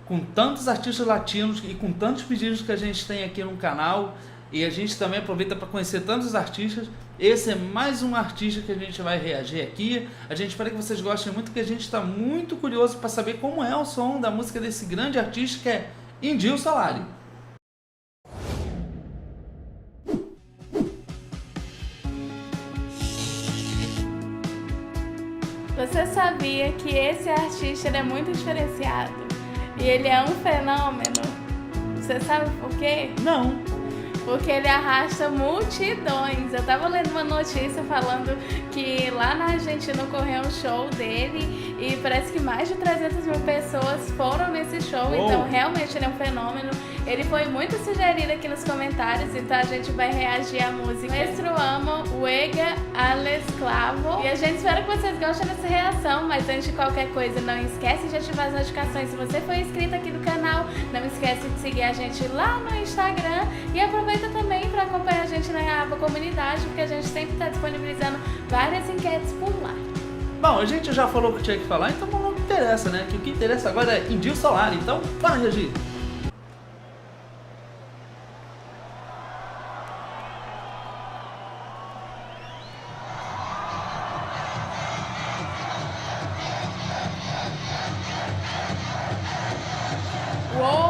com tantos artistas latinos e com tantos pedidos que a gente tem aqui no canal, e a gente também aproveita para conhecer tantos artistas, esse é mais um artista que a gente vai reagir aqui. A gente espera que vocês gostem muito, que a gente está muito curioso para saber como é o som da música desse grande artista que é Indil Solari. Você sabia que esse artista ele é muito diferenciado? E ele é um fenômeno? Você sabe por quê? Não. Porque ele arrasta multidões. Eu tava lendo uma notícia falando que lá na Argentina ocorreu um show dele e parece que mais de 300 mil pessoas foram nesse show. Então realmente ele é um fenômeno. Ele foi muito sugerido aqui nos comentários, então a gente vai reagir à música Nuestro Amo, Huega al Esclavo. E a gente espera que vocês gostem dessa reação, mas antes de qualquer coisa, não esquece de ativar as notificações se você for inscrito aqui no canal. Não esquece de seguir a gente lá no Instagram e aproveita também para acompanhar a gente na aba Comunidade, porque a gente sempre está disponibilizando várias enquetes por lá. Bom, a gente já falou o que tinha que falar, então não interessa, né? Que o que interessa agora é Indil Solari, então bora reagir. Uou!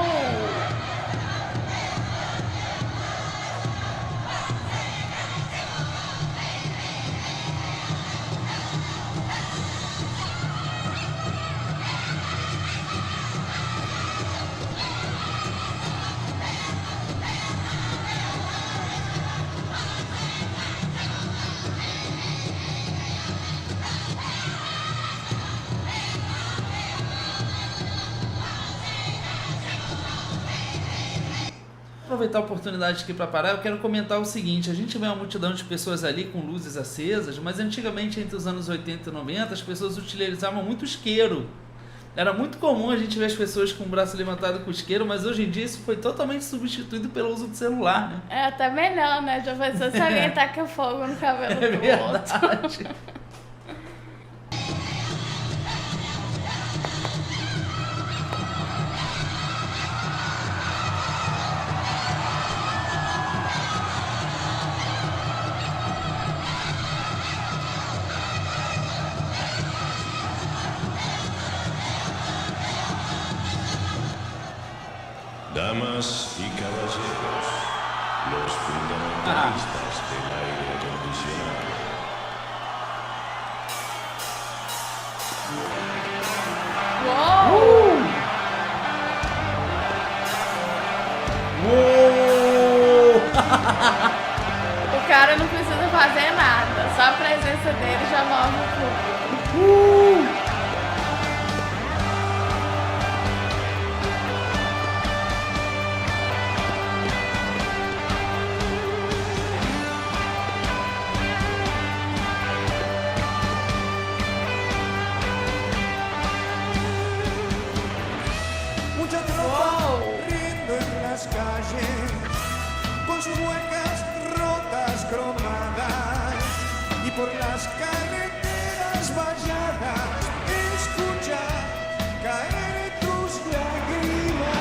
Aproveitar a oportunidade aqui para parar, eu quero comentar o seguinte: a gente vê uma multidão de pessoas ali com luzes acesas, mas antigamente, entre os anos 80 e 90, as pessoas utilizavam muito isqueiro. Era muito comum a gente ver as pessoas com o braço levantado com isqueiro, mas hoje em dia isso foi totalmente substituído pelo uso do celular, né? É até melhor, né? Já pensou se alguém taca fogo no cabelo É do outro? verdade. Damas y caballeros, los fundamentalistas del aire acondicionado. Uou! Uou! O cara não precisa fazer nada, só a presença dele já move o público. Mucha tropa riendo en las calles, con sus muecas rotas cromadas, y por las carreteras valladas escucha caer tus lágrimas.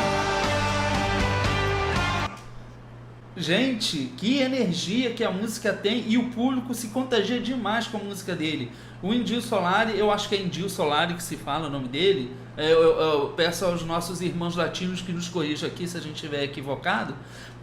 Gente, que energia que a música tem, e o público se contagia demais com a música dele. O Indil Solari, eu acho que é Indil Solari que se fala o nome dele. Eu peço aos nossos irmãos latinos que nos corrijam aqui se a gente estiver equivocado,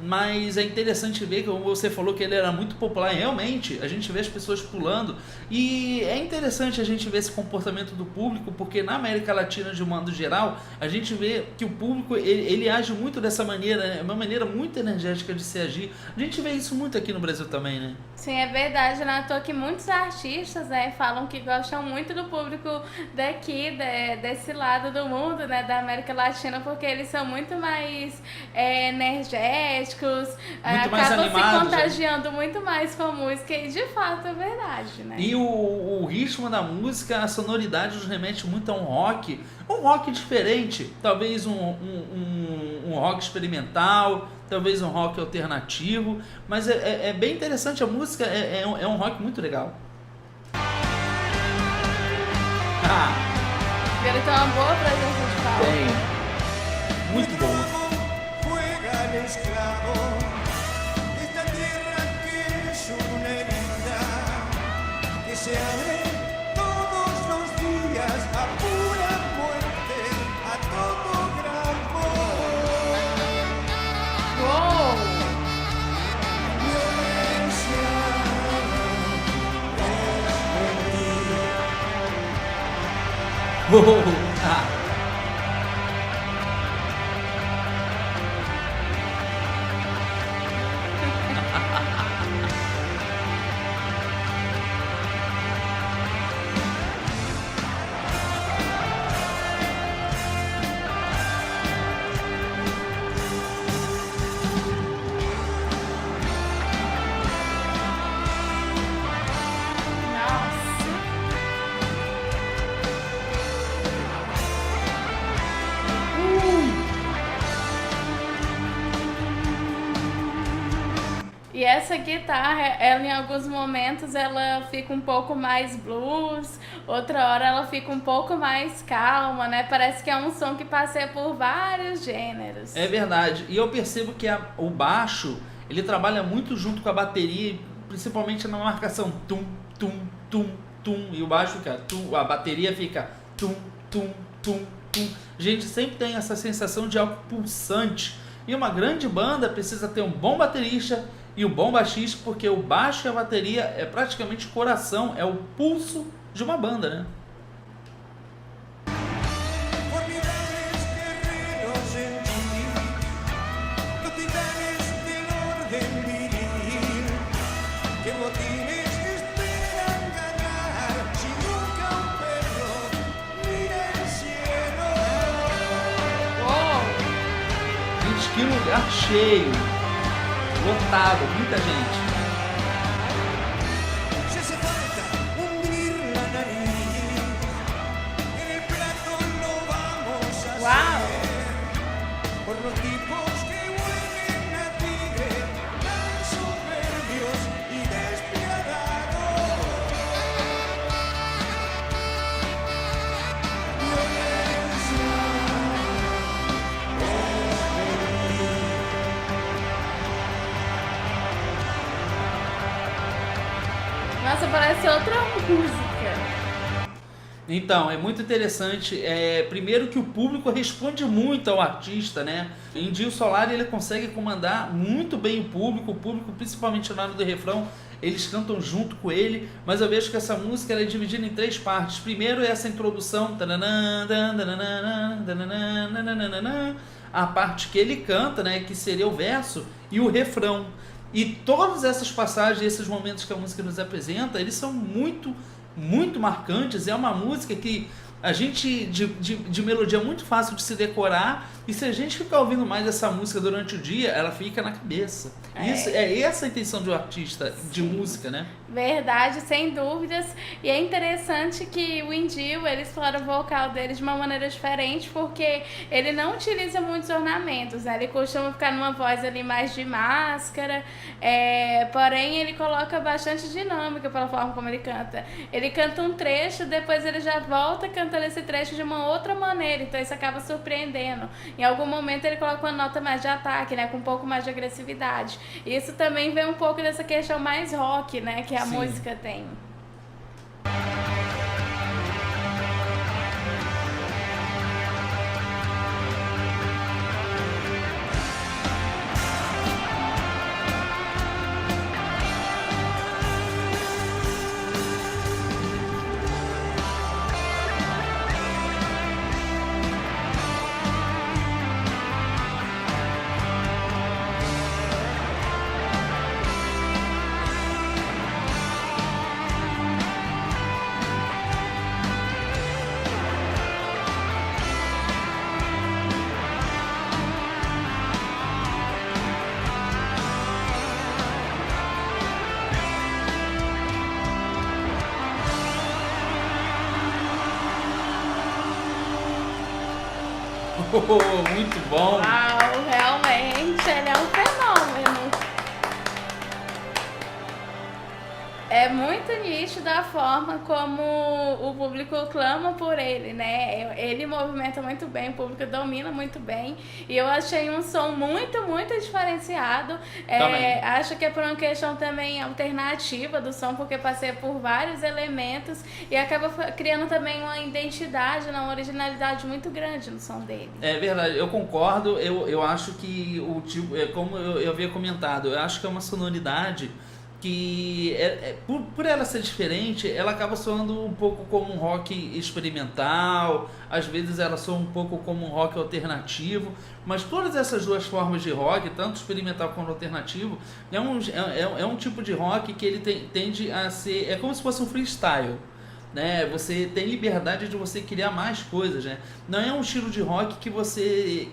mas é interessante ver que, como você falou, que ele era muito popular. Realmente, a gente vê as pessoas pulando, e é interessante a gente ver esse comportamento do público, porque na América Latina, de um modo geral, a gente vê que o público ele age muito dessa maneira, né? É uma maneira muito energética de se agir. A gente vê isso muito aqui no Brasil também, né? Sim, é verdade, né? À toa que muitos artistas, né, falam que gostam muito do público daqui, desse lado do mundo, né, da América Latina, porque eles são muito mais energéticos, Muito mais acabam animados, se contagiando muito mais com a música, e de fato é verdade, né? E o ritmo da música, a sonoridade nos remete muito a um rock diferente, talvez um rock experimental, talvez um rock alternativo, mas é bem interessante. A música é um rock muito legal. Ele tem uma boa presença de palco. Tem. esclavo de esta tierra que es una herida que se abre todos los días a pura muerte, a todo gramo. Uou! Violencia Ah. Nossa! E essa guitarra, ela em alguns momentos ela fica um pouco mais blues, outra hora ela fica um pouco mais calma, né? Parece que é um som que passeia por vários gêneros. É verdade. E eu percebo que o baixo, ele trabalha muito junto com a bateria, principalmente na marcação tum, tum, tum, tum. E o baixo fica tum, a bateria fica tum, tum, tum, tum. A gente sempre tem essa sensação de algo pulsante. E uma grande banda precisa ter um bom baterista e um bom baixista, porque o baixo e a bateria é praticamente o coração, é o pulso de uma banda, né? formidables guerreros en ti, los titanes del orden viril, que botines esperan ganar, si nunca un perro mira el cielo. Uou! Gente, que lugar cheio, lotado, muita gente. Si hace falta hundir la nariz, en el plato lo vamos a Wow. hacer, por los tipos que huelen a tigre, tan soberbios y despiadados. Violencia. Nossa, parece outra música. Então, é muito interessante. Primeiro que o público responde muito ao artista, né? Indio Solari, ele consegue comandar muito bem o público, principalmente na hora do refrão, eles cantam junto com ele, mas eu vejo que essa música ela é dividida em 3 partes. Primeiro é essa introdução, a parte que ele canta, né, que seria o verso, e o refrão. E todas essas passagens, esses momentos que a música nos apresenta, eles são muito, muito marcantes. É uma música que a gente, de melodia muito fácil de se decorar, e se a gente ficar ouvindo mais essa música durante o dia, ela fica na cabeça. Isso, é essa a intenção de um artista de música, né? Verdade, sem dúvidas. E é interessante que o Indio, ele explora o vocal dele de uma maneira diferente, porque ele não utiliza muitos ornamentos, né? Ele costuma ficar numa voz ali mais de máscara, porém ele coloca bastante dinâmica pela forma como ele canta. Ele canta um trecho, depois ele já volta cantando esse trecho de uma outra maneira, então isso acaba surpreendendo. Em algum momento ele coloca uma nota mais de ataque, né? Com um pouco mais de agressividade. Isso também vem um pouco dessa questão mais rock, né? Que a Sim. música tem. Muito bom. Uau, realmente, ele é um fenômeno. É muito nítido a forma como o público clama por ele, né? Ele movimenta muito bem, o público domina muito bem. E eu achei um som muito, muito diferenciado. Acho que é por uma questão também alternativa do som, porque passei por vários elementos e acaba criando também uma identidade, uma originalidade muito grande no som dele. É verdade, eu concordo. Eu acho que o tipo, como eu havia comentado, eu acho que é uma sonoridade que, por ela ser diferente, ela acaba soando um pouco como um rock experimental, às vezes ela soa um pouco como um rock alternativo, mas todas essas duas formas de rock, tanto experimental quanto alternativo, é um tipo de rock que ele tende a ser, é como se fosse um freestyle. Né? Você tem liberdade de você criar mais coisas, né? Não é um estilo de rock que você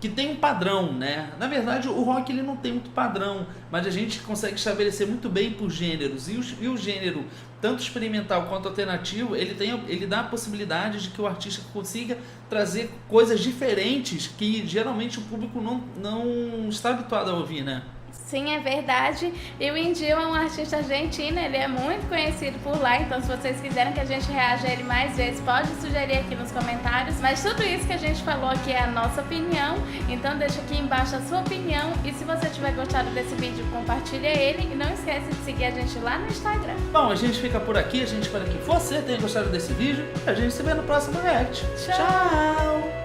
que tem um padrão, né? Na verdade, o rock ele não tem muito padrão, mas a gente consegue estabelecer muito bem por gêneros. E o gênero, tanto experimental quanto alternativo, ele dá a possibilidade de que o artista consiga trazer coisas diferentes que geralmente o público não está habituado a ouvir, né? Sim, é verdade. E o Indio é um artista argentino, ele é muito conhecido por lá, então se vocês quiserem que a gente reaja a ele mais vezes, pode sugerir aqui nos comentários. Mas tudo isso que a gente falou aqui é a nossa opinião, então deixa aqui embaixo a sua opinião. E se você tiver gostado desse vídeo, compartilha ele e não esquece de seguir a gente lá no Instagram. Bom, a gente fica por aqui, a gente espera que você tenha gostado desse vídeo e a gente se vê no próximo react. Tchau!